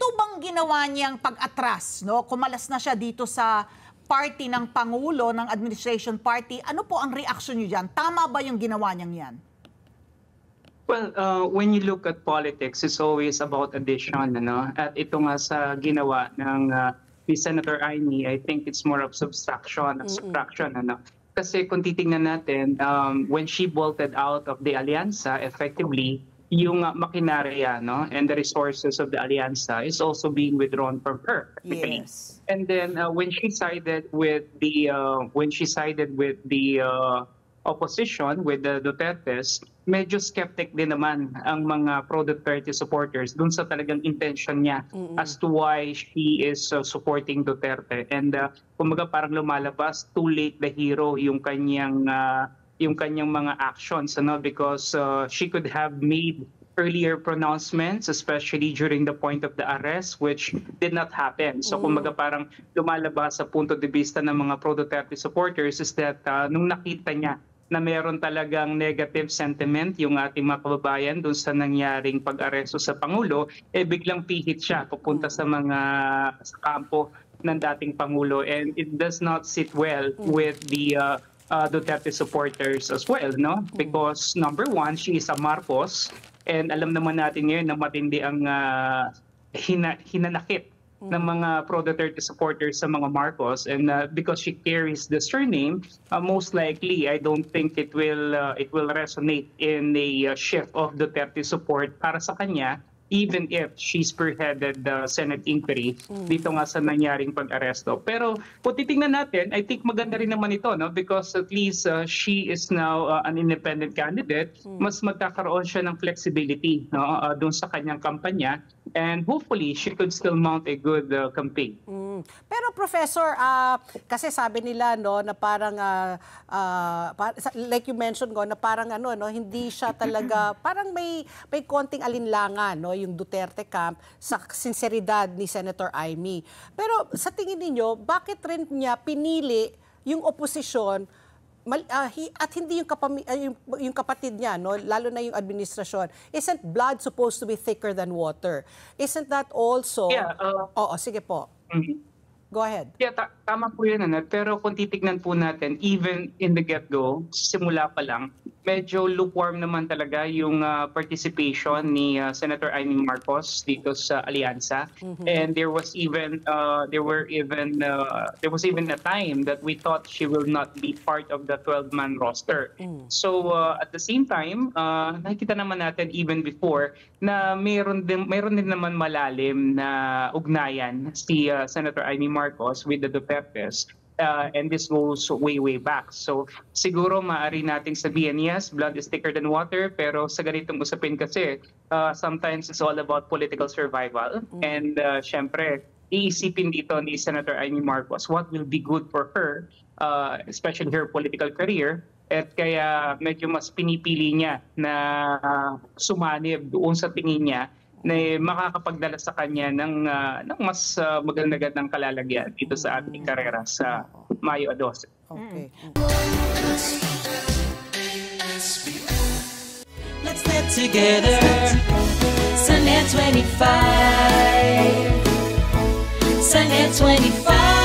ito bang ginawa niyang pag-atras, no? Kumalas na siya dito sa party ng Pangulo, ng administration party. Ano po ang reaction niyo dyan? Tama ba yung ginawa niyang yan? Well, when you look at politics, it's always about addition, ano? At ito nga sa ginawa ng ni Senator Amy, I think it's more of subtraction, ano? Kasi kung titingnan natin, when she bolted out of the Alianza, effectively, yung makinarya, no, and the resources of the Alianza is also being withdrawn from her. Yes. And then when she sided with the opposition, with the Dutertes, medyo skeptic din naman ang mga pro-Duterte supporters dun sa talagang intention niya as to why she is supporting Duterte. And kumbaga parang lumalabas, too late the hero yung kanyang mga actions, ano, because she could have made earlier pronouncements, especially during the point of the arrest, which did not happen. So kumbaga parang lumalabas sa punto de vista ng mga pro-Duterte supporters is that nung nakita niya na meron talagang negative sentiment yung ating mga kababayan doon sa nangyaring pag-aresto sa Pangulo, biglang pihit siya pupunta sa kampo ng dating Pangulo. And it does not sit well with the Duterte supporters as well, no? Because number one, she is a Marcos, and alam naman natin ngayon na matindi ang hinanakit ng mga pro-Duterte supporters sa mga Marcos, and because she carries the surname, most likely I don't think it will resonate in a shift of Duterte support para sa kanya, even if she spearheaded the Senate inquiry dito nga sa nangyaring pag-aresto. Pero kung titingnan natin, I think maganda rin naman ito, no? Because at least she is now an independent candidate. Mas magkakaroon siya ng flexibility, no, doon sa kanyang kampanya, and hopefully she could still mount a good campaign. Pero Professor, kasi sabi nila, no, na parang like you mentioned, na parang hindi siya talaga, parang may konting alinlangan, no, yung Duterte camp sa sinseridad ni Senator Amy. Pero sa tingin niyo, bakit rin niya pinili yung oposisyon at hindi yung kapatid niya, no, lalo na yung administrasyon? Isn't blood supposed to be thicker than water? Isn't that also... Yeah, Oo, sige po. Go ahead. Yeah, tama po yun, ano? Pero kung titignan po natin, even in the get-go, simula pa lang, medyo lukewarm naman talaga yung participation ni Senator Amy Marcos dito sa Alianza. And there was even a time that we thought she will not be part of the 12-man roster. So at the same time, nakikita naman natin even before na meron din naman malalim na ugnayan si Senator Amy Marcos with the Dutertes. And this goes way, way back. So siguro maaari nating sabihin, yes, blood is thicker than water, pero sa ganitong usapin kasi, sometimes it's all about political survival. And syempre, iisipin dito ni Senator Amy Marcos what will be good for her, especially her political career. At kaya medyo mas pinipili niya na sumanib doon sa tingin niya na makakapagdala sa kanya ng mas magandang kalalagyan dito sa ating karera sa Mayo 12. Okay. Let's get together. Sunday 25. Sunday 25.